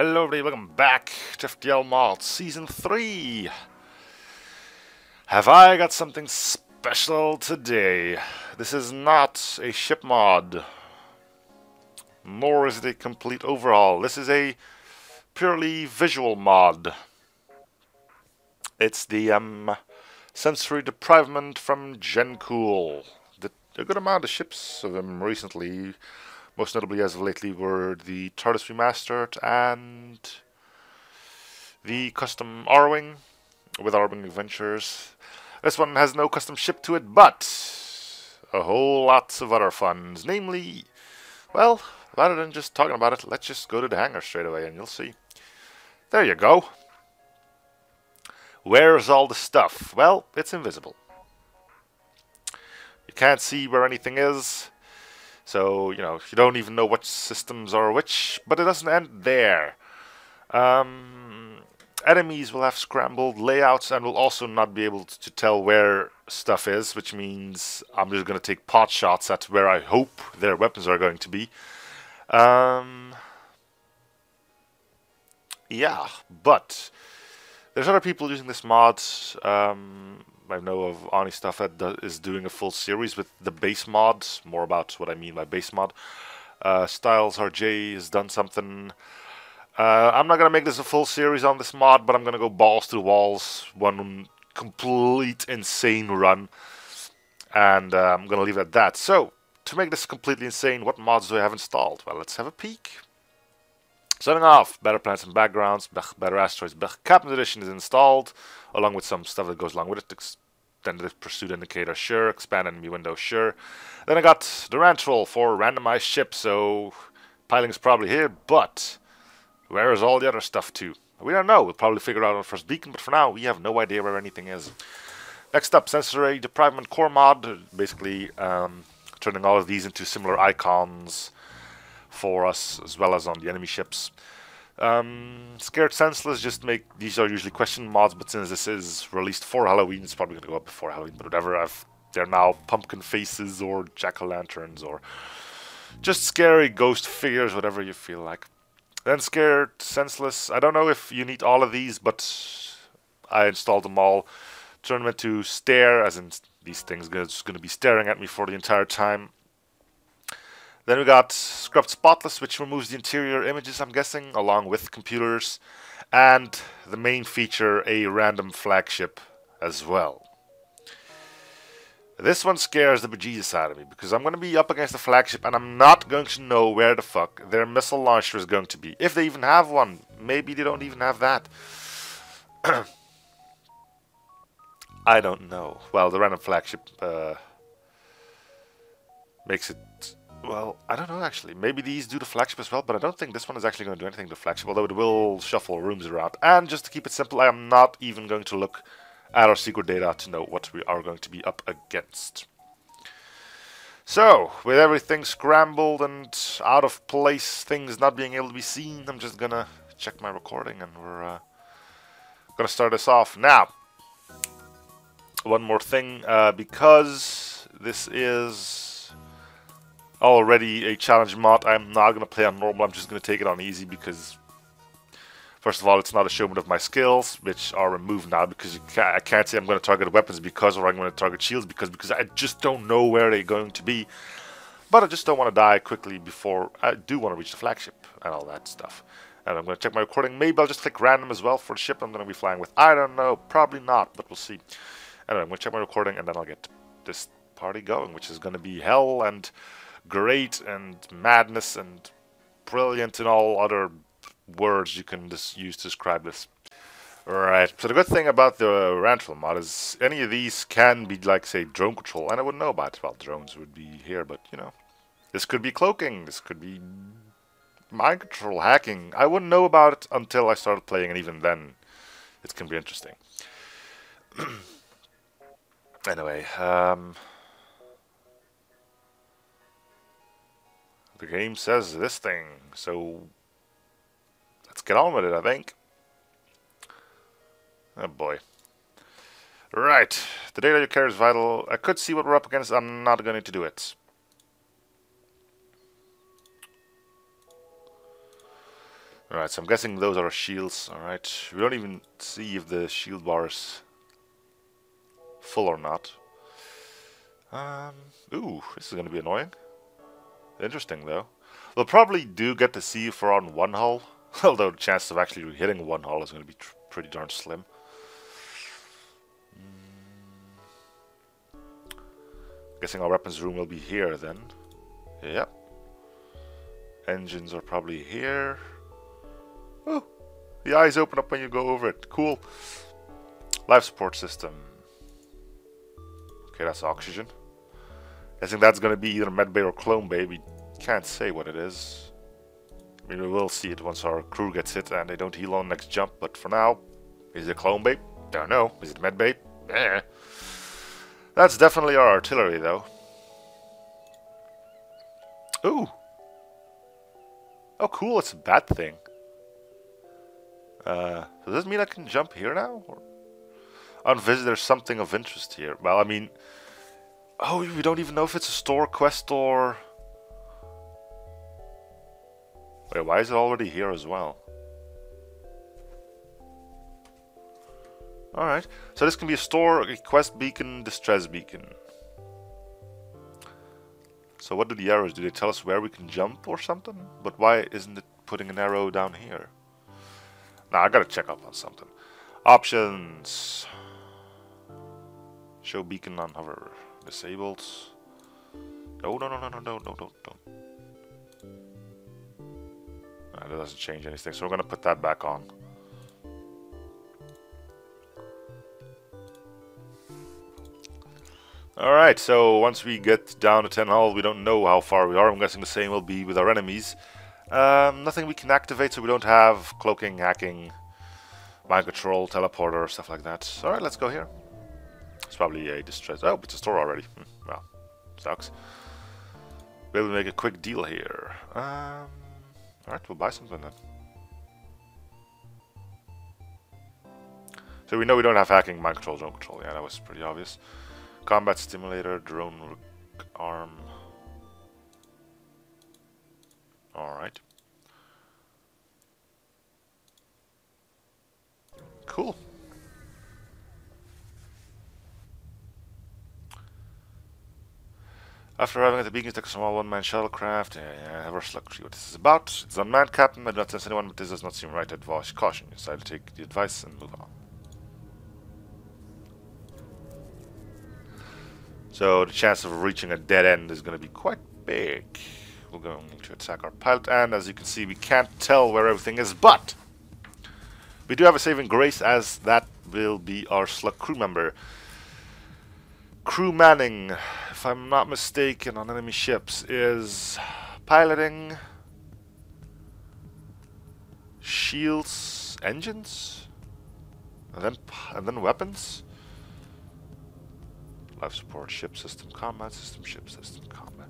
Hello everybody, welcome back to FTL Mod Season 3. Have I got something special today? This is not a ship mod, nor is it a complete overhaul. This is a purely visual mod. It's the sensory deprivation from Gencool. A good amount of ships of them recently, most notably as of lately, were the TARDIS Remastered and the custom R-Wing with R-Wing Adventures. This one has no custom ship to it, but a whole lots of other funds. Namely, well, rather than just talking about it, let's just go to the hangar straight away and you'll see. There you go. Where's all the stuff? Well, it's invisible. You can't see where anything is. So, you don't even know which systems are which, but it doesn't end there. Enemies will have scrambled layouts and will also not be able to tell where stuff is, which means I'm just going to take pot shots at where I hope their weapons are going to be. Yeah, but there's other people using this mod. I know of Ani stuff that is doing a full series with the base mod. More about what I mean by base mod. Styles RJ has done something. I'm not going to make this a full series on this mod, but I'm going to go balls to the walls. One complete insane run. And I'm going to leave it at that. So, to make this completely insane, what mods do I have installed? Well, let's have a peek. Starting off, Better Planets and Backgrounds, Better Asteroids, Captain's Edition is installed, along with some stuff that goes along with it. Extended Pursuit Indicator, sure. Expand Enemy Window, sure. Then I got the Rantrol for randomized ships, so piling's probably here, but where is all the other stuff too? We don't know. We'll probably figure it out on the first beacon, but for now, we have no idea where anything is. Next up, Sensory Deprivation Core Mod, basically turning all of these into similar icons for us, as well as on the enemy ships. Scared Senseless, just make, these are usually question mods, but since this is released for Halloween, it's probably going to go up before Halloween, but whatever. They're now pumpkin faces or jack-o'-lanterns or just scary ghost figures, whatever you feel like. Then Scared Senseless, I don't know if you need all of these, but I installed them all. Turn them into stare, as in these things are just going to be staring at me for the entire time. Then we got Scrubbed Spotless, which removes the interior images, I'm guessing, along with computers. And the main feature, a random flagship as well. This one scares the bejesus out of me, because I'm going to be up against the flagship, and I'm not going to know where the fuck their missile launcher is going to be. If they even have one. Maybe they don't even have that. I don't know. Well, the random flagship makes it... Well, I don't know actually. Maybe these do the flagship as well, but I don't think this one is actually going to do anything to the flagship, although it will shuffle rooms around. And just to keep it simple, I am not even going to look at our secret data to know what we are going to be up against. So, with everything scrambled and out of place, things not being able to be seen, I'm just going to check my recording and we're going to start this off. Now, one more thing, because this is already a challenge mod, I'm not going to play on normal, I'm just going to take it on easy because, first of all, it's not a showman of my skills, which are removed now because I can't say I'm going to target weapons because, or I'm going to target shields because I just don't know where they're going to be. But I just don't want to die quickly before I do want to reach the flagship and all that stuff. And I'm going to check my recording. Maybe I'll just click random as well for the ship I'm going to be flying with. I don't know, probably not, but we'll see. Anyway, I'm going to check my recording and then I'll get this party going, which is going to be hell and great and madness and brilliant and all other words you can just use to describe this. Right, so the good thing about the Rantrol mod is any of these can be like, say, drone control, and I wouldn't know about it. Well, drones would be here, but, this could be cloaking, this could be mind control, hacking. I wouldn't know about it until I started playing, and even then, it can be interesting. Anyway, the game says this thing, so let's get on with it, I think. Oh boy. Right, the data you carry is vital. I could see what we're up against, I'm not going to do it. Alright, so I'm guessing those are shields. Alright, we don't even see if the shield bar is full or not. Ooh, this is going to be annoying. Interesting, though. We'll probably do get to see if we're on one hull, although the chances of actually hitting one hull is going to be pretty darn slim. Guessing our weapons room will be here, then. Yep. Engines are probably here. Oh, the eyes open up when you go over it. Cool. Life support system. Okay, that's oxygen. I think that's going to be either medbay or clone bay. We can't say what it is. I mean, we will see it once our crew gets hit and they don't heal on next jump. But for now, is it clone bay? Don't know. Is it medbay? Eh. That's definitely our artillery, though. Ooh. Oh, cool. It's a bad thing. Does this mean I can jump here now? Or on visit, there's something of interest here. Well, I mean... Oh, we don't even know if it's a store quest or... Wait, why is it already here as well? Alright, so this can be a store, a quest beacon, distress beacon. So what do the arrows do? They tell us where we can jump or something? But why isn't it putting an arrow down here? Nah, I gotta check up on something. Options. Show beacon on hover. Disabled. No. That doesn't change anything, so we're gonna put that back on. Alright, so once we get down to 10 hull, we don't know how far we are. I'm guessing the same will be with our enemies. Nothing we can activate, so we don't have cloaking, hacking, mind control, teleporter, stuff like that. Alright, let's go here. It's probably a distress. Oh, it's a store already. Well, sucks. We'll make a quick deal here. Alright, we'll buy something then. So we know we don't have hacking, mind control, drone control. Yeah, that was pretty obvious. Combat stimulator, drone arm. Alright. Cool. After arriving at the beacon, take a small one-man shuttlecraft. Have our luck see what this is about. It's unmanned, Captain. I do not sense anyone, but this does not seem right. Advise caution. You decide to take the advice and move on. So the chance of reaching a dead end is going to be quite big. We're going to attack our pilot, and as you can see, we can't tell where everything is, but we do have a saving grace, as that will be our slug crew member. Crew manning, if I'm not mistaken, on enemy ships is piloting, shields, engines, and then weapons. Life support, ship system, combat system, ship system, combat.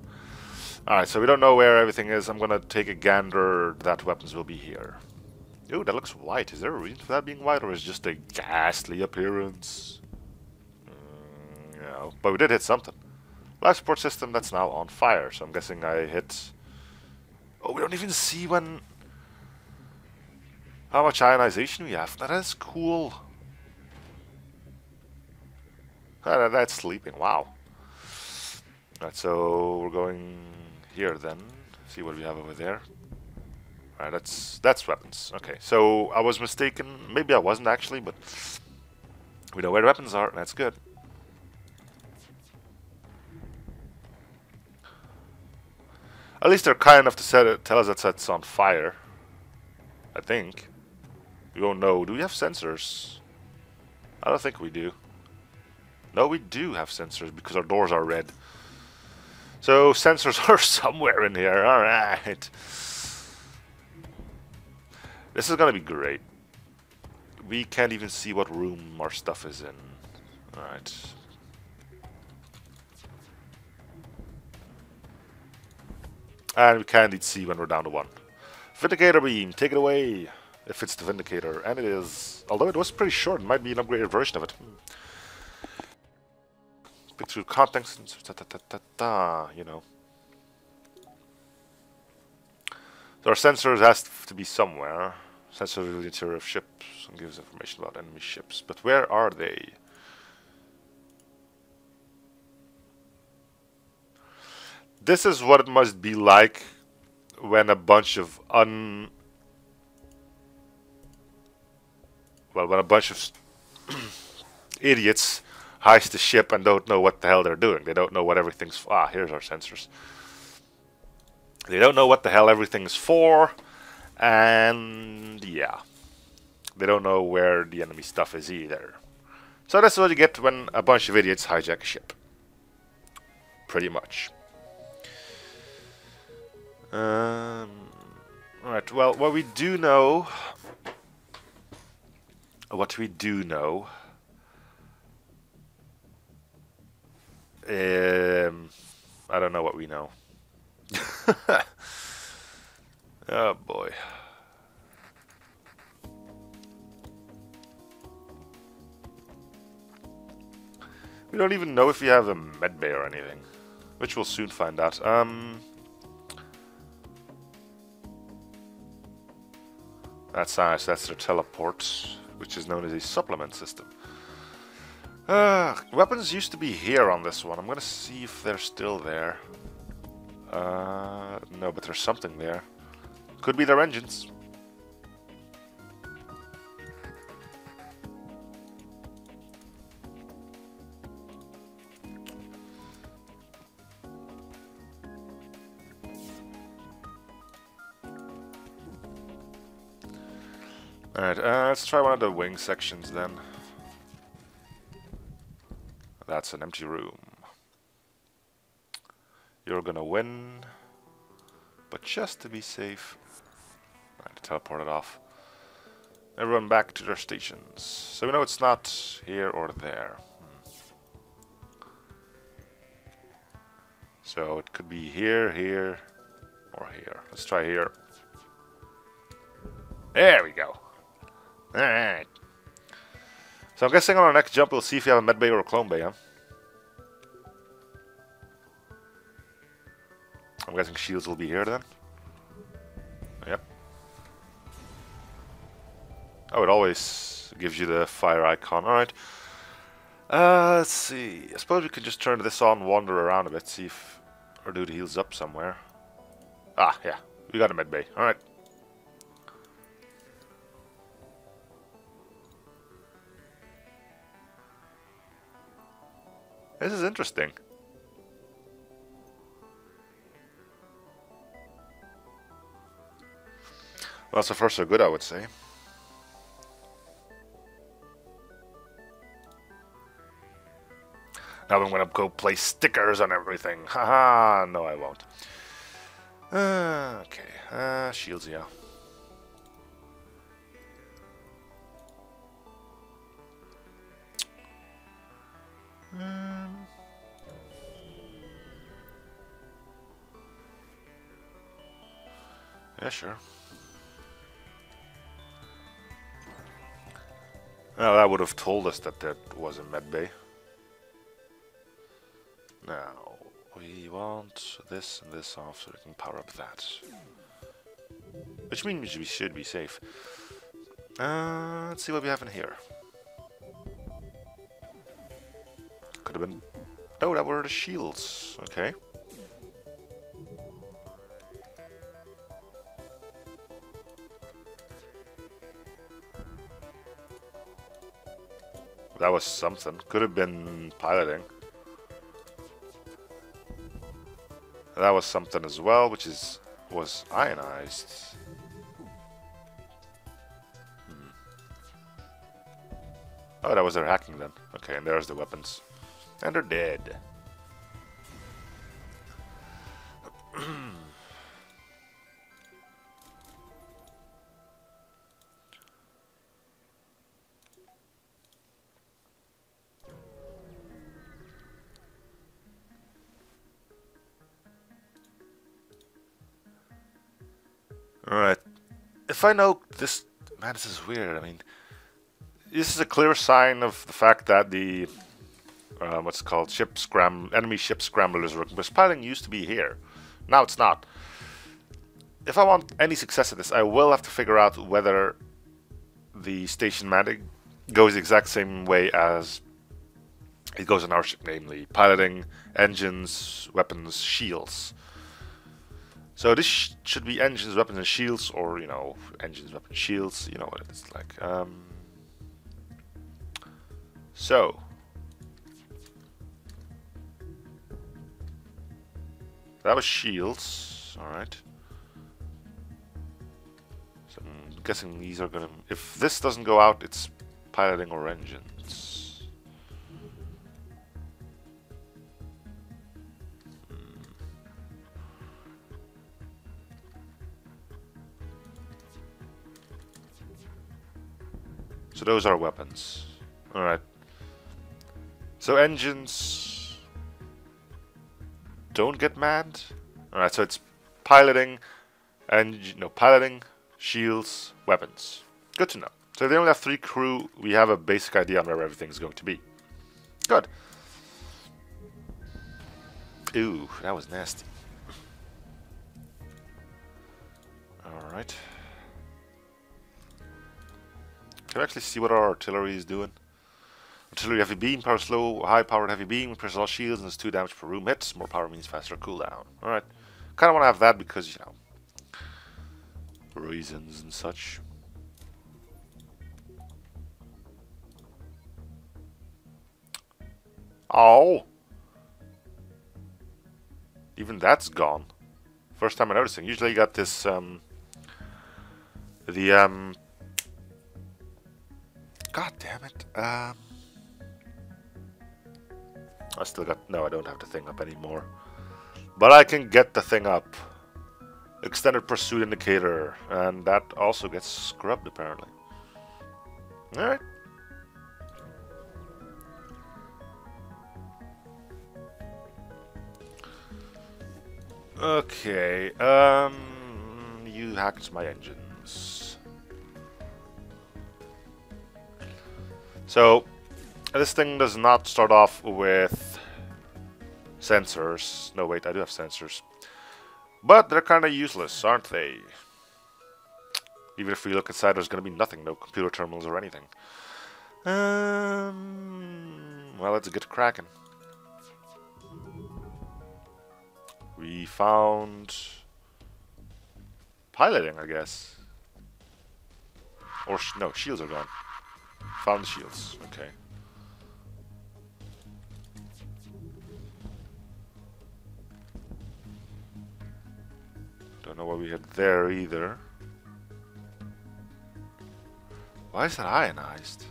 Alright, so we don't know where everything is. I'm gonna take a gander that weapons will be here. Ooh, that looks white. Is there a reason for that being white, or is it just a ghastly appearance? No, but we did hit something. Life support system, that's now on fire, so I'm guessing I hit... Oh, we don't even see when... how much ionization we have. That is cool. That's sleeping, wow. Alright, so we're going here then. See what we have over there. Alright, that's weapons. Okay, so I was mistaken. Maybe I wasn't actually, but we know where the weapons are, and that's good. At least they're kind enough to tell us that it's on fire. I think. We don't know. Do we have sensors? I don't think we do. No, we do have sensors because our doors are red. So sensors are somewhere in here. Alright. This is gonna be great. We can't even see what room our stuff is in. Alright. And we can indeed see when we're down to 1. Vindicator beam, take it away. If it's the Vindicator. And it is. Although it was pretty short, it might be an upgraded version of it. Pick through context, you know. So our sensors has to be somewhere. Sensor of the interior of ships and gives information about enemy ships. But where are they? This is what it must be like when a bunch of when a bunch of idiots heist the ship and don't know what the hell they're doing. They don't know what everything's... Ah, here's our sensors. They don't know what the hell everything's for, and yeah. They don't know where the enemy stuff is either. So that's what you get when a bunch of idiots hijack a ship. Pretty much. Alright, well, what we do know... I don't know what we know. Oh boy. We don't even know if we have a medbay or anything, which we'll soon find out. That's nice, that's their teleport, which is known as a supplement system. Weapons used to be here on this one. I'm gonna see if they're still there. No, but there's something there. Could be their engines. Alright, let's try one of the wing sections then. That's an empty room. You're gonna win, but just to be safe, I had to teleport it off. Everyone back to their stations. So we know it's not here or there. So it could be here, here, or here. Let's try here. There we go. Alright. So I'm guessing on our next jump we'll see if you have a medbay or a clone bay, huh? I'm guessing shields will be here then. Yep. Oh, it always gives you the fire icon. Alright. Let's see. I suppose we could just turn this on, wander around a bit, see if our dude heals up somewhere. Ah, yeah. We got a medbay. Alright. This is interesting. Well, so far so good, I would say. Now I'm gonna go place stickers on everything. Haha, no I won't. Okay, shields, yeah. Yeah, sure. Well, that would have told us that there was a medbay. Now, we want this and this off so we can power up that. Which means we should be safe. Let's see what we have in here. Could have been... Oh, that were the shields. Okay. That was something. Could have been piloting. That was something as well, which was ionized. Oh, that was their hacking then. Okay, and there's the weapons. And they're dead. Alright. If I know this... Man, this is weird. I mean... This is a clear sign of the fact that the... what's it called? Enemy ship scramblers working. Because piloting used to be here. Now it's not. if I want any success at this, I will have to figure out whether the station magic goes the exact same way as it goes on our ship, namely piloting, engines, weapons, shields. So this should be engines, weapons, and shields, or, you know, engines, weapons, shields, you know what it's like. So that was shields, alright. So I'm guessing these are gonna, if this doesn't go out, it's piloting or engines. So those are weapons. Alright. So engines don't get mad. Alright, so it's piloting and piloting, shields, weapons. Good to know. So if they only have 3 crew, we have a basic idea on where everything's going to be. Good. Ooh, that was nasty. Alright. Can I actually see what our artillery is doing? Artillery heavy beam, power slow, high powered heavy beam, presses all shields and is 2 damage per room hits. More power means faster cooldown. Alright. Kinda wanna have that because, you know, reasons and such. Oh! Even that's gone. First time I'm noticing. Usually you got this, God damn it. I still got... No, I don't have the thing up anymore. But I can get the thing up. Extended pursuit indicator. And that also gets scrubbed, apparently. Alright. Okay. You hacked my engines. So, this thing does not start off with sensors. No, wait, I do have sensors. But they're kind of useless, aren't they? Even if we look inside, there's going to be nothing. No computer terminals or anything. Well, let's get cracking. We found piloting, I guess. Or, no, shields are gone. Found the shields, okay. Don't know what we had there either. Why is that ionized?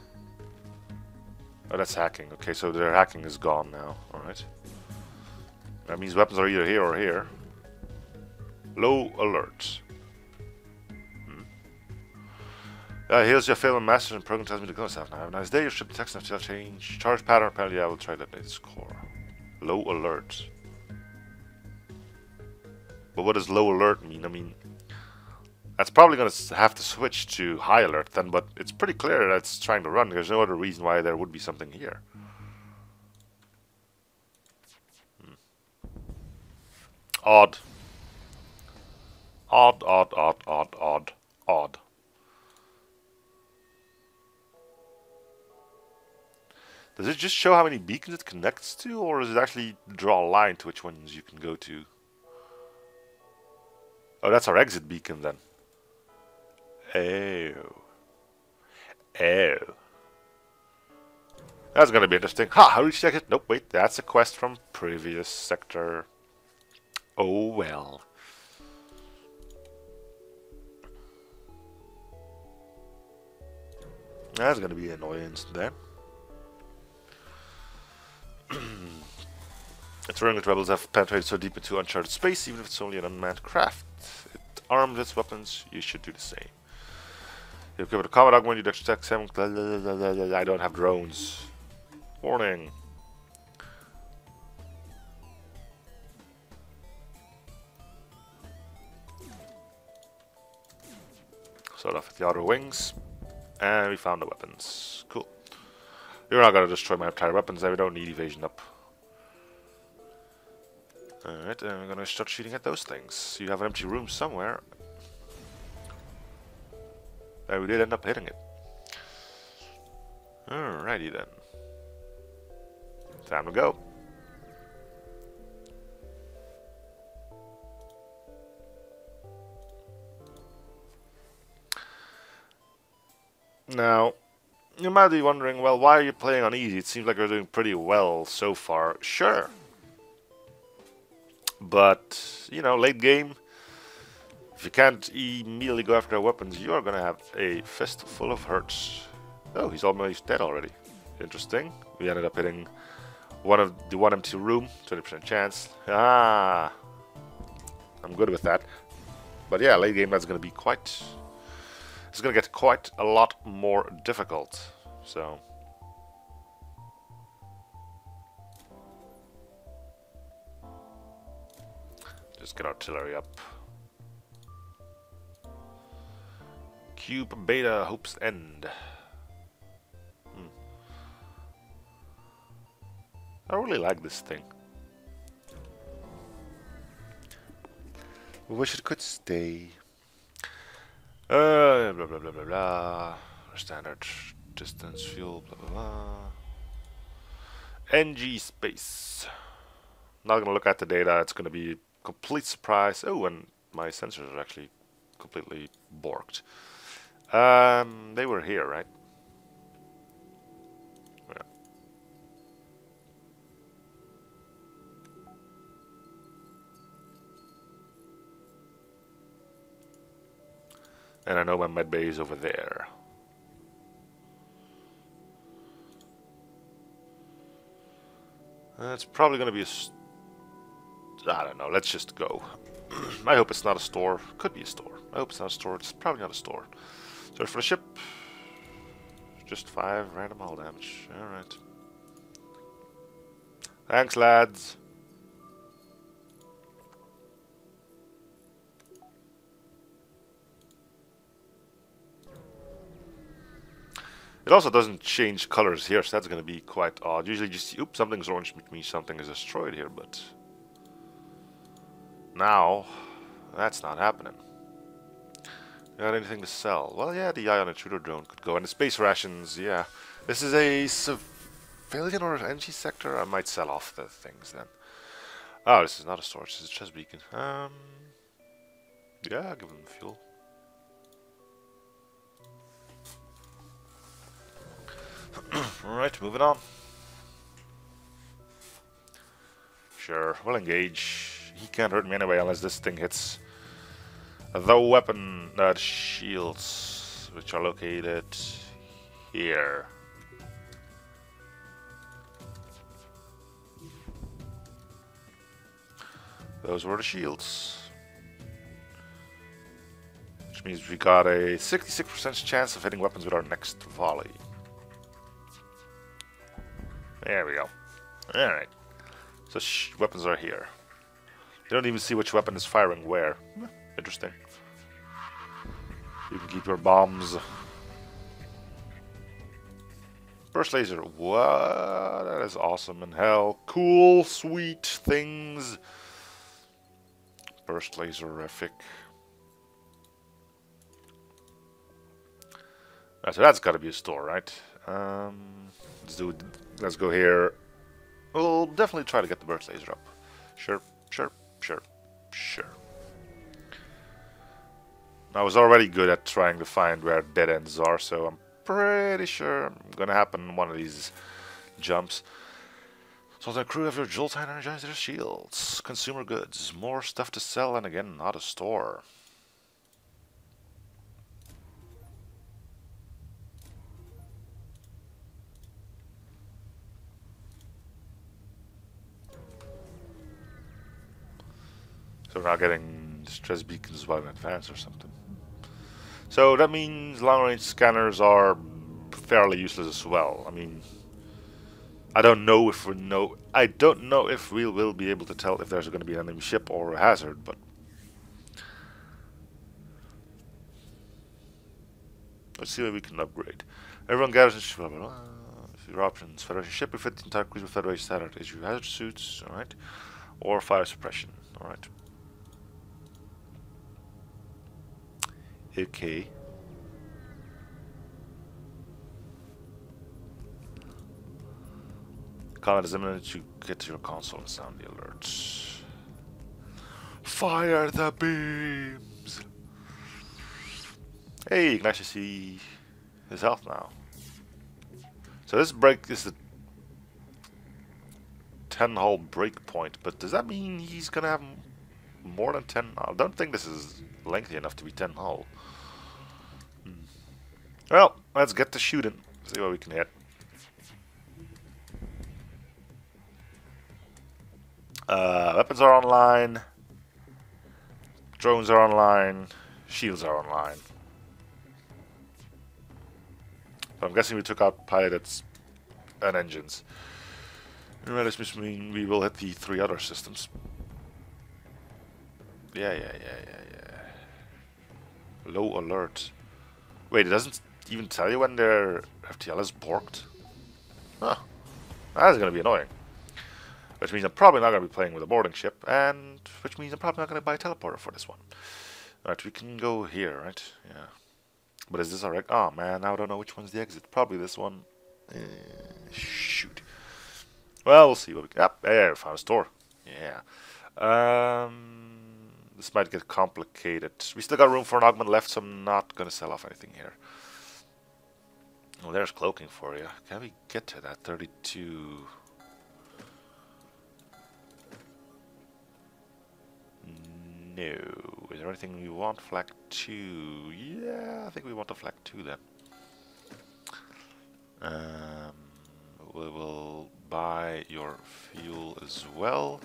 Oh, that's hacking. Okay, so their hacking is gone now. Alright. That means weapons are either here or here. Low alert. Here's your failing master and program tells me to go south now. Have a nice day. Your ship detects an FTL change. Charge pattern penalty. I will try to update the score. Low alert. But what does low alert mean? I mean, that's probably going to have to switch to high alert then, but it's pretty clear that it's trying to run. There's no other reason why there would be something here. Odd. Odd, odd, odd, odd, odd, odd. Does it just show how many beacons it connects to, or does it actually draw a line to which ones you can go to? Oh, that's our exit beacon then. Oh. Oh. That's gonna be interesting. Ha! How do you check it? Nope, wait, that's a quest from previous sector. Oh well. That's gonna be an annoyance then. It's worrying that rebels have penetrated so deep into uncharted space, even if it's only an unmanned craft. It armed its weapons, you should do the same. You've given a combat augment, you detect 7. I don't have drones. Warning. Sort off at the outer wings. And we found the weapons. Cool. You're not gonna destroy my entire weapons, we don't need evasion up. Alright, and we're gonna start shooting at those things. You have an empty room somewhere. we did end up hitting it. Alrighty then. Time to go. Now, you might be wondering, well, why are you playing on easy? It seems like you're doing pretty well so far. Sure. But, you know, late game, if you can't immediately go after their weapons, you're gonna have a fist full of hurts. Oh, he's almost dead already. Interesting. We ended up hitting the one empty room, 20% chance. Ah, I'm good with that. But yeah, late game that's gonna be quite... It's gonna get quite a lot more difficult. So... just get artillery up. Cube Beta Hope's End. I really like this thing. I wish it could stay. Blah blah blah blah blah. Standard distance, fuel, blah blah blah. NG space. Not gonna look at the data. It's gonna be a complete surprise. Oh, and my sensors are actually completely borked. They were here, right? Yeah. And I know my med bay is over there. It's probably going to be a... I don't know, let's just go. I hope it's not a store. Could be a store. I hope it's not a store. It's probably not a store. Search for the ship. Just 5 random hull damage. Alright. Thanks, lads. It also doesn't change colors here, so that's going to be quite odd. Usually just, oops, something's orange, which means something is destroyed here, but... now, that's not happening. Got anything to sell? Well, yeah, the Ion Intruder drone could go. And the space rations, yeah. This is a civilian or energy sector? I might sell off the things then. Oh, this is not a storage, this is just beacon. Yeah, give them fuel. Alright, moving on. Sure, we'll engage. He can't hurt me anyway unless this thing hits the weapon, the shields, which are located here. Those were the shields. Which means we got a 66% chance of hitting weapons with our next volley. There we go. Alright. So weapons are here. You don't even see which weapon is firing where. Interesting. You can keep your bombs. Burst laser. What? That is awesome and hell. Cool, sweet things. Burst laser-rific. So that's got to be a store, right? Let's go here. We'll definitely try to get the burst laser up. Sure. I was already good at trying to find where dead ends are, so I'm pretty sure I'm gonna happen in one of these jumps. So the crew of your Jolt energize their shields. Consumer goods. More stuff to sell, and again, not a store. So we're not getting stress beacons while in advance or something. So that means long-range scanners are fairly useless as well. I mean, I don't know if we will be able to tell if there's going to be an enemy ship or a hazard, but let's see what we can upgrade. Everyone gathers in blah, blah, blah. Your options: Federation ship, refit the entire cruise with Federation standard issue hazard suits, alright, or fire suppression, alright. Okay. Combat is imminent. You get to your console and sound the alerts. Fire the beams! Hey, you can actually see his health now. So this break is the 10-hull break point, but does that mean he's gonna have more than 10? I don't think this is lengthy enough to be 10 hull. Well, let's get to shooting. See what we can hit. Weapons are online. Drones are online. Shields are online. So I'm guessing we took out pilots and engines. Alright, this means we will hit the 3 other systems. Yeah. Low alert. Wait, it doesn't even tell you when their FTL is borked? Huh. That's gonna be annoying. Which means I'm probably not gonna be playing with a boarding ship, and which means I'm probably not gonna buy a teleporter for this one. Alright, we can go here, right? Yeah. But is this our... Oh man, now I don't know which one's the exit. Probably this one. Shoot. Well, we'll see what we can... Yep, there, found a store. Yeah. This might get complicated. We still got room for an augment left, so I'm not gonna sell off anything here. Well, there's cloaking for you. Can we get to that? 32... No. Is there anything we want? Flag 2. Yeah, I think we want a flag 2 then. We will buy your fuel as well.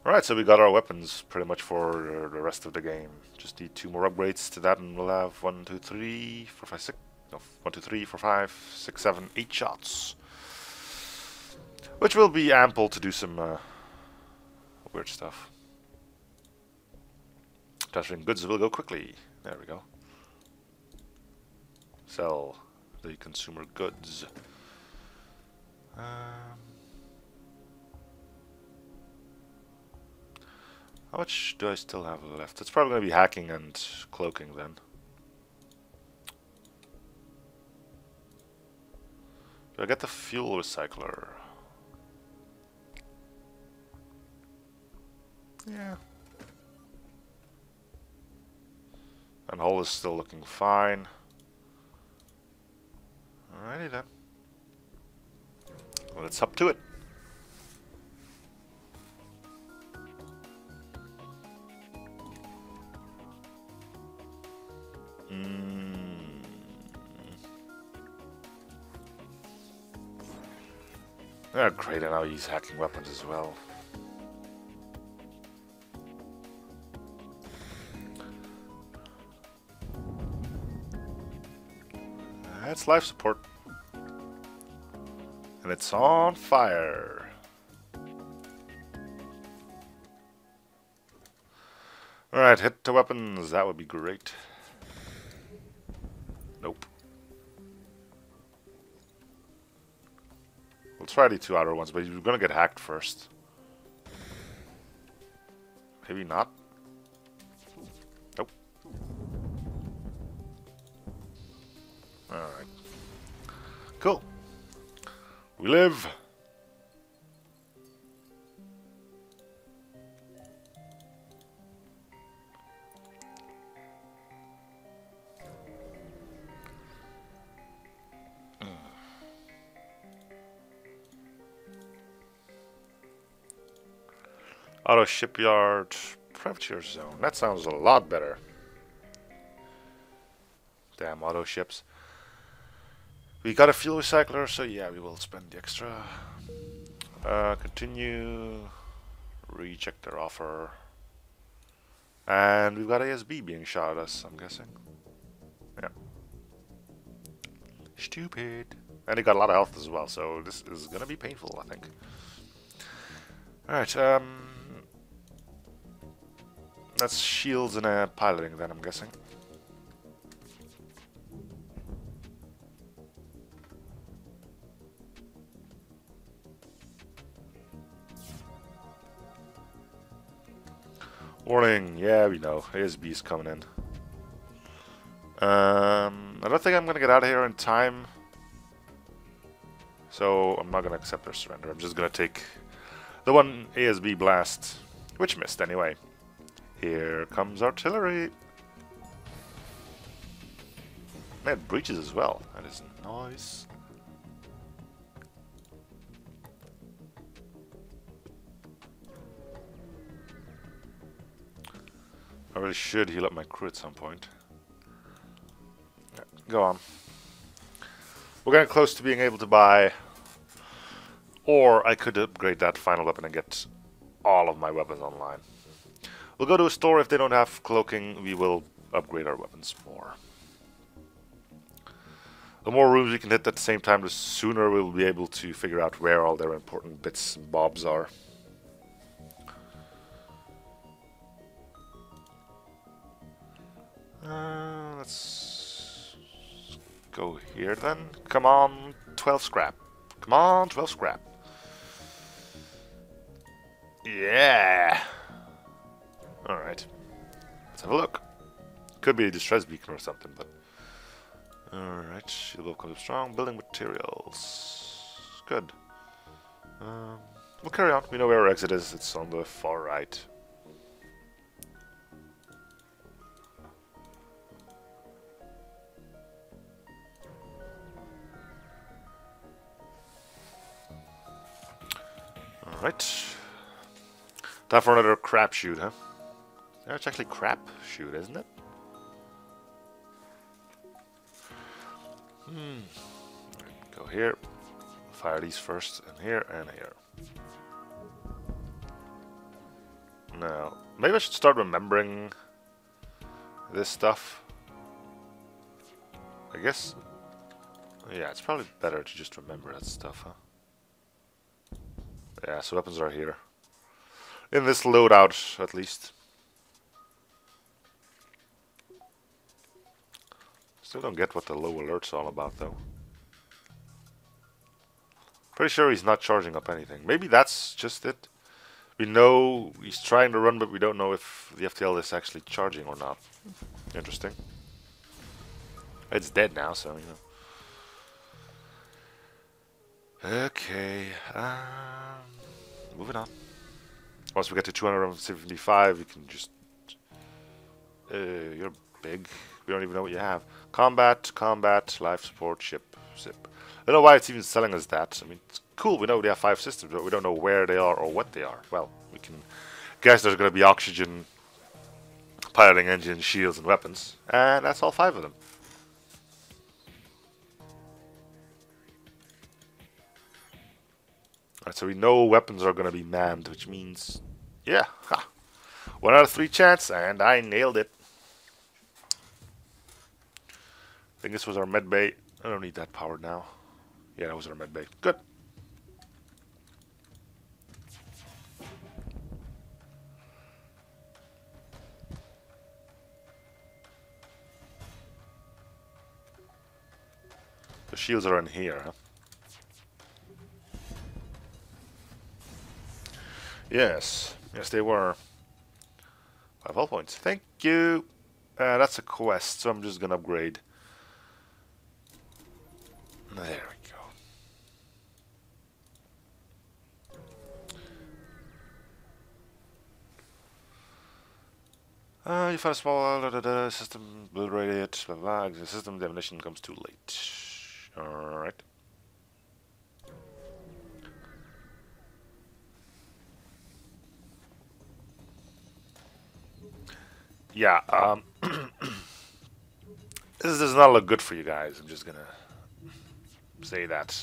Alright, so we got our weapons pretty much for the rest of the game. Just need 2 more upgrades to that and we'll have 1, 2, 3, 4, 5, 6. No, 1, 2, 3, 4, 5, 6, 7, 8 shots. Which will be ample to do some weird stuff. Transferring goods will go quickly. There we go. Sell the consumer goods. How much do I still have left? It's probably going to be hacking and cloaking then. Do I get the fuel recycler? Yeah. And hull is still looking fine. Alrighty then. Well, it's up to it. Oh, great, and now he's hacking weapons as well. That's life support. And it's on fire. Alright, hit the weapons. That would be great. Nope. We'll try the 2 outer ones, but you're gonna get hacked first. Maybe not. Nope. Alright. Cool. We live. Auto shipyard privateer zone. That sounds a lot better. Damn auto ships. We got a fuel recycler, so yeah, we will spend the extra. Continue. Reject their offer. And we've got ASB being shot at us, I'm guessing. Yeah. Stupid. And he got a lot of health as well, so this is gonna be painful, I think. Alright, that's shields and piloting then, I'm guessing. Warning, yeah, we know. ASB is coming in. I don't think I'm gonna get out of here in time, so I'm not gonna accept their surrender. I'm just gonna take the one ASB blast, which missed anyway. Here comes artillery. They had breaches as well. That is nice. I really should heal up my crew at some point. Yeah, go on. We're getting close to being able to buy, or I could upgrade that final weapon and get all of my weapons online. We'll go to a store. If they don't have cloaking, we will upgrade our weapons more. The more rooms we can hit at the same time, the sooner we'll be able to figure out where all their important bits and bobs are. Let's go here then. Come on, 12 scrap. Come on, 12 scrap. Yeah. Alright. Let's have a look. Could be a distress beacon or something, but... Alright, shield will come strong. Building materials. Good. We'll carry on. We know where our exit is. It's on the far right. Alright. Time for another crap shoot, huh? Yeah, it's actually crap shoot, isn't it? Go here. Fire these first, and here, and here. Now, maybe I should start remembering this stuff. I guess... Yeah, it's probably better to just remember that stuff, huh? Yeah, so weapons are here. In this loadout, at least. Still don't get what the low alert's all about, though. Pretty sure he's not charging up anything. Maybe that's just it. We know he's trying to run, but we don't know if the FTL is actually charging or not. Interesting. It's dead now, so, you know. Okay. Moving on. Once we get to 275, we can just... you're big. We don't even know what you have. Combat, life support, ship, zip. I don't know why it's even selling us that. I mean, it's cool. We know they have 5 systems, but we don't know where they are or what they are. Well, we can guess there's going to be oxygen, piloting engines, shields, and weapons. And that's all 5 of them. Alright, so we know weapons are going to be manned, which means... Yeah, ha! 1 out of 3 chance, and I nailed it. I think this was our med bay. I don't need that powered now. Yeah, that was our med bay. Good. The shields are in here, huh? Yes. Yes, they were. 5 hull points. Thank you. That's a quest, so I'm just gonna upgrade. There we go. You find a small system, overrated, blah blah. The system definition comes too late. Alright. Yeah, this does not look good for you guys. I'm just gonna say that.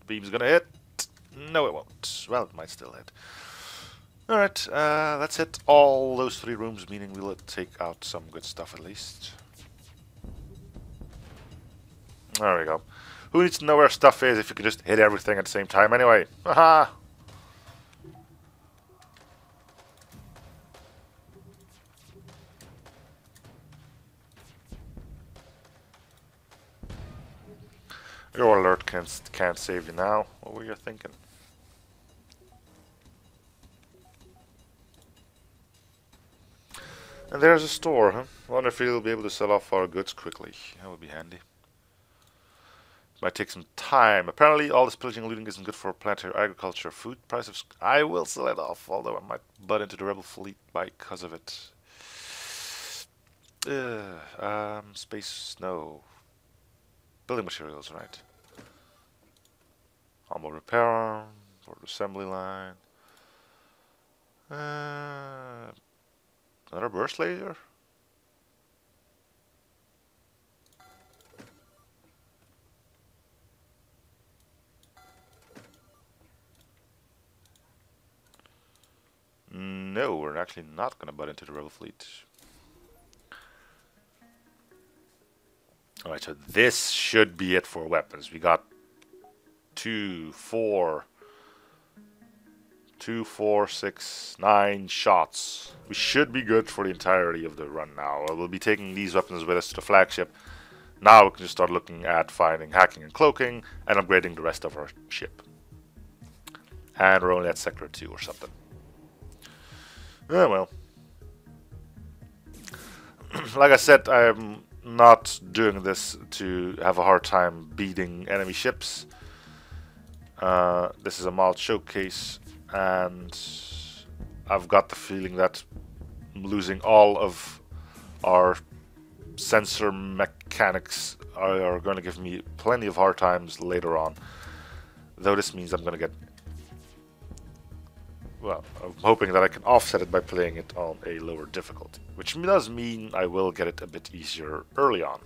Beam's gonna hit. No, it won't. Well, it might still hit. Alright, let's hit all those 3 rooms, meaning we'll take out some good stuff at least. There we go. Who needs to know where stuff is if you can just hit everything at the same time anyway? Haha! Your alert can't save you now. What were you thinking? And there's a store, huh? Wonder if we'll be able to sell off our goods quickly. That would be handy. Might take some time. Apparently, all this pillaging and looting isn't good for planetary agriculture. Food prices. I will sell it off, although I might butt into the rebel fleet because of it. Space. No. Building materials, right? Armor repair. Port assembly line. Another burst laser. No, we're actually not gonna butt into the rebel fleet. Alright, so this should be it for weapons. We got 2, 4, 6, 9 shots. We should be good for the entirety of the run now. We'll be taking these weapons with us to the flagship. Now we can just start looking at finding hacking and cloaking and upgrading the rest of our ship. And we're only at sector 2 or something. Oh well. Like I said, I'm not doing this to have a hard time beating enemy ships. This is a mild showcase, and I've got the feeling that losing all of our sensor mechanics are going to give me plenty of hard times later on. Though this means I'm going to get... Well, I'm hoping that I can offset it by playing it on a lower difficulty, which does mean I will get it a bit easier early on.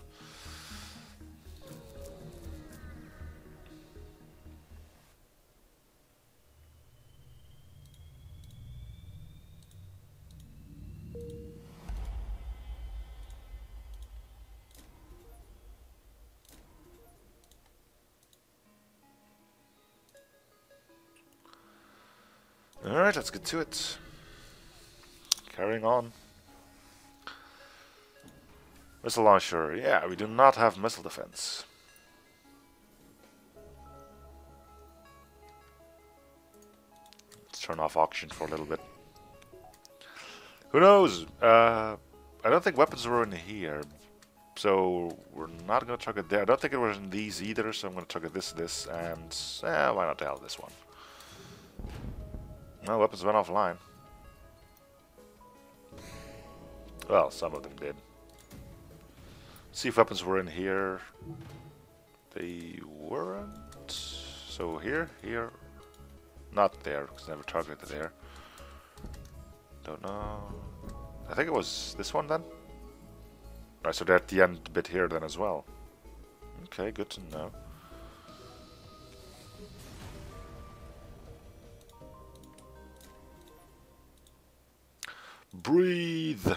Alright, let's get to it. Carrying on. Missile launcher. Yeah, we do not have missile defense. Let's turn off auction for a little bit. Who knows? I don't think weapons were in here. So we're not going to target there. I don't think it was in these either, so I'm going to target this, and why not the hell this one? No, weapons went offline. Well, some of them did. See if weapons were in here. They weren't. So here, not there, because I never targeted there. Don't know. I think it was this one then. Right, so they're at the end bit here then as well. Okay, good to know. Breathe.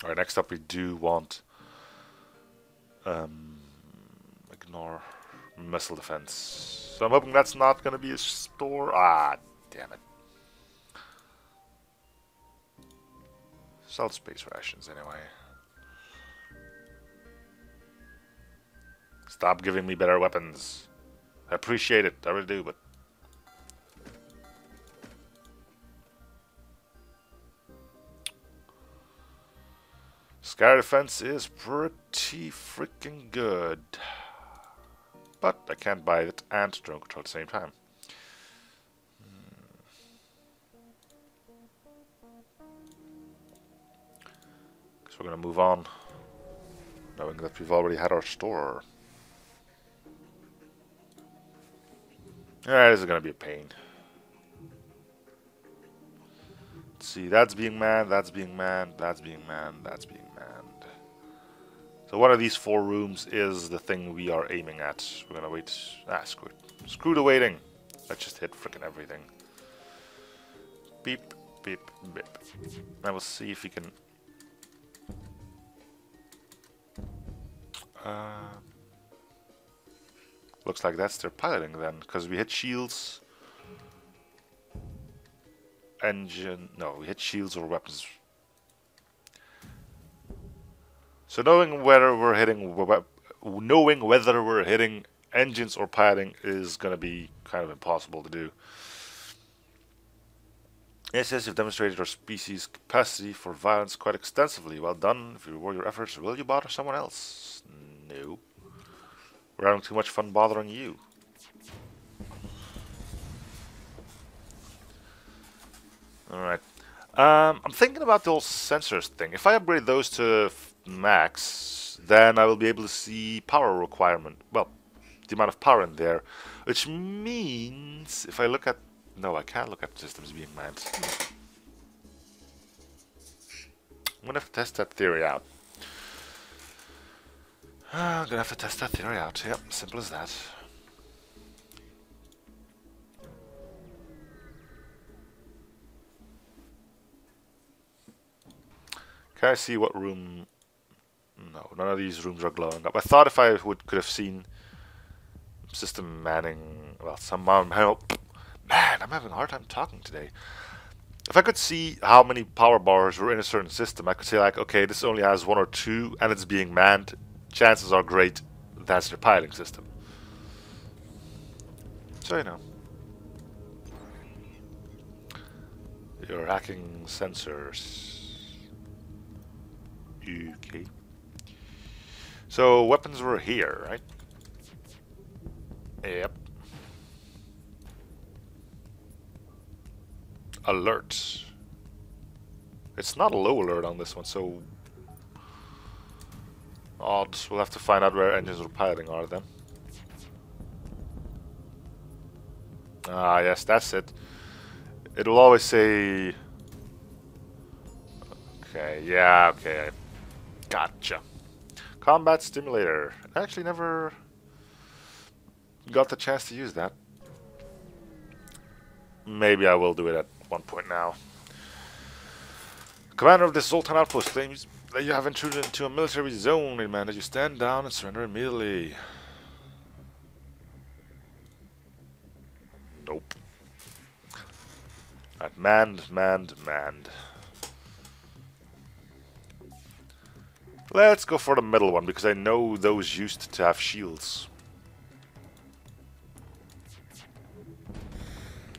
Alright, next up we do want ignore missile defense. So I'm hoping that's not gonna be a store. Ah, damn it. Sell space rations anyway. Stop giving me better weapons. I appreciate it, I really do, but Sky defense is pretty freaking good. But I can't buy it and drone control at the same time. Guess we're gonna move on, knowing that we've already had our store. Yeah, this is gonna be a pain. Let's see, that's being manned, that's being manned, that's being manned, that's being manned. So one of these 4 rooms is the thing we are aiming at. We're gonna wait. Ah, screw it. Screw the waiting. Let's just hit frickin' everything. Beep, beep, beep. And we'll see if we can... Looks like that's their piloting then, because we hit shields. Engine... No, we hit shields or weapons. So knowing whether we're hitting engines or piloting is going to be kind of impossible to do. Yes, yes, you've demonstrated your species' capacity for violence quite extensively. Well done. If you reward your efforts, will you bother someone else? No. We're having too much fun bothering you. Alright. I'm thinking about the whole sensors thing. If I upgrade those to max, then I will be able to see power requirement. Well, the amount of power in there. Which means, if I look at... No, I can't look at systems being manned. I'm gonna have to test that theory out. I'm gonna have to test that theory out. Yep, simple as that. Can I see what room... No, none of these rooms are glowing up. I thought if I could have seen system manning... Well, some... help. Man, I'm having a hard time talking today. If I could see how many power bars were in a certain system, I could say like, okay, this only has 1 or 2 and it's being manned. Chances are great that's their piling system. So, you know. You're hacking sensors. Okay. So, weapons were here, right? Yep. Alert. It's not a low alert on this one, so... Odd. We'll have to find out where engines are piloting are then. Ah, yes, that's it. It will always say... Okay, yeah, okay. Gotcha. Combat Stimulator. I actually never got the chance to use that. Maybe I will do it at one point now. Commander of the Zoltan outpost claims that you have intruded into a military zone. Demand that you stand down and surrender immediately. Nope. Right, manned. Let's go for the middle one, because I know those used to have shields.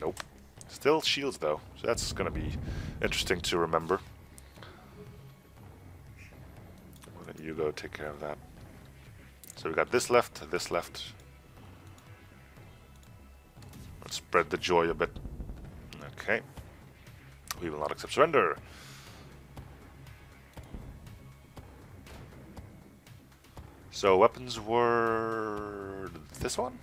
Nope. Still shields though, so that's gonna be interesting to remember. We'll let you go take care of that. So we got this left, this left. Let's spread the joy a bit. Okay. We will not accept surrender. So weapons were this one?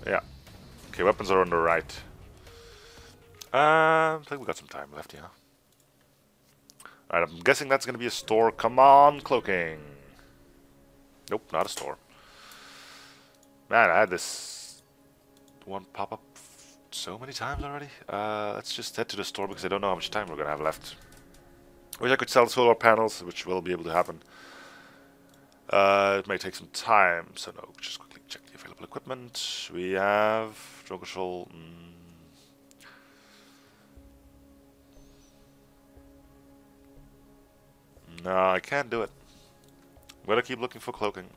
Yeah. Okay, weapons are on the right. I think we got some time left, yeah. Alright, I'm guessing that's gonna be a store. Come on, cloaking. Nope, not a store. Man, I had this one pop up so many times already. Let's just head to the store because I don't know how much time we're gonna have left. Wish I could sell solar panels, which will be able to happen. It may take some time, so no, just quickly check the available equipment. We have drone control. No, I can't do it. I'm gonna keep looking for cloaking.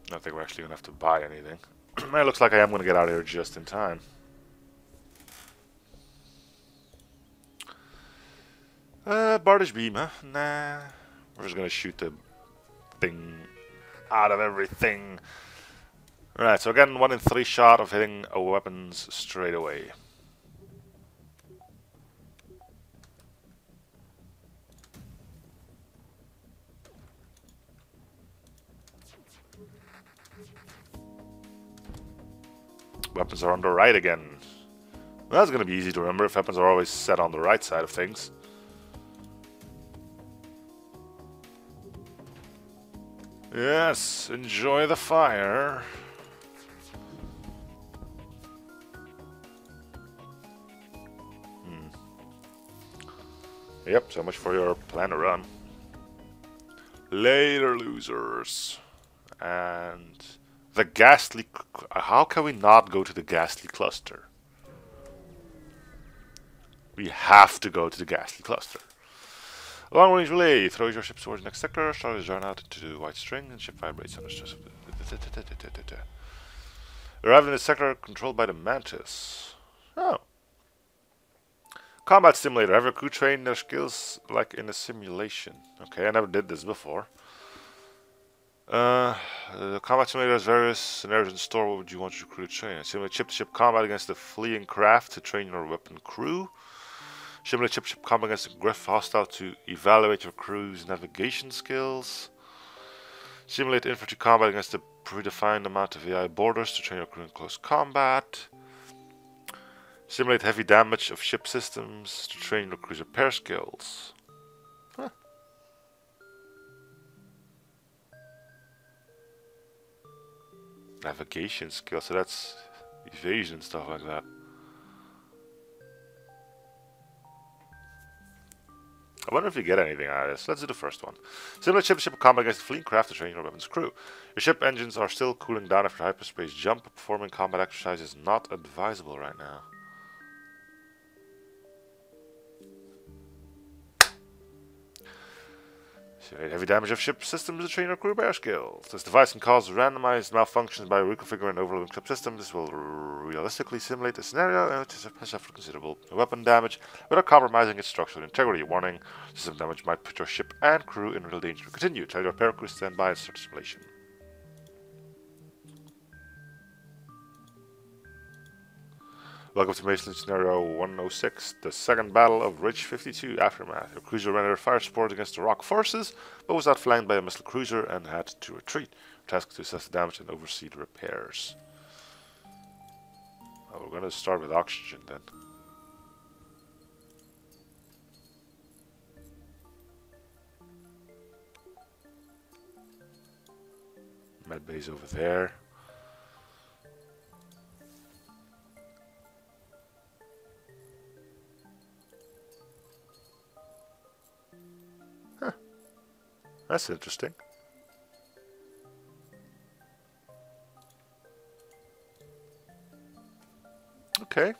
I don't think we're actually gonna have to buy anything. It looks like I am gonna get out of here just in time. Bartage beam, huh? Nah. We're just gonna shoot the thing out of everything. Right, so again, 1 in 3 shot of hitting a weapons straight away. Weapons are on the right again. Well, that's gonna be easy to remember if weapons are always set on the right side of things. Yes, enjoy the fire. Yep, so much for your plan to run. Later, losers. And the ghastly... How can we not go to the ghastly cluster? We have to go to the ghastly cluster. Long range relay. Throws your ship towards the next sector. Starters join out into the white string and ship vibrates under stress. Arrive in the sector controlled by the Mantis. Oh. Combat simulator. Have your crew train their skills like in a simulation. Okay, I never did this before. The combat simulator has various scenarios in store. What would you want your crew to train? Simulate ship-to-ship combat against the fleeing craft to train your weapon crew. Simulate ship-to-ship combat against a griff hostile to evaluate your crew's navigation skills. Simulate infantry combat against a predefined amount of AI borders to train your crew in close combat. Simulate heavy damage of ship systems to train your crew's repair skills. Huh. Navigation skills, so that's evasion, stuff like that. I wonder if you get anything out of this. Let's do the first one. Simulate ship-to-ship combat against a fleeing craft to train your weapons crew. Your ship engines are still cooling down after hyperspace jump. Performing combat exercise is not advisable right now. Simulate heavy damage of ship systems to train your crew repair skills. This device can cause randomized malfunctions by reconfiguring and overloading ship systems. This will realistically simulate a scenario in which it has suffered considerable weapon damage without compromising its structural integrity. Warning, system damage might put your ship and crew in real danger. Continue. Tell your repair crew to stand by and start simulation. Welcome to Mason Scenario 106, the second battle of Ridge 52 Aftermath. Your cruiser rendered fire support against the rock forces, but was outflanked by a missile cruiser and had to retreat. Task to assess the damage and oversee the repairs. Oh, we're going to start with oxygen then. Med base over there. That's interesting. Okay.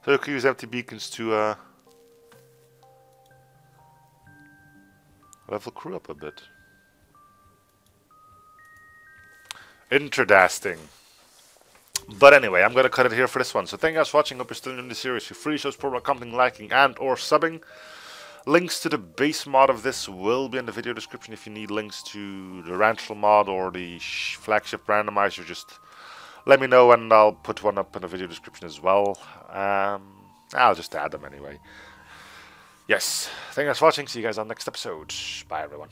So you can use empty beacons to level crew up a bit. Interesting. But anyway, I'm gonna cut it here for this one. So thank you guys for watching. Hope you're still in the series. Feel free to show support by commenting, liking, and or subbing. Links to the base mod of this will be in the video description. If you need links to the Ranchel mod or the flagship randomizer, just let me know and I'll put one up in the video description as well. I'll just add them anyway. Yes, thank you guys for watching. See you guys on the next episode. Bye everyone.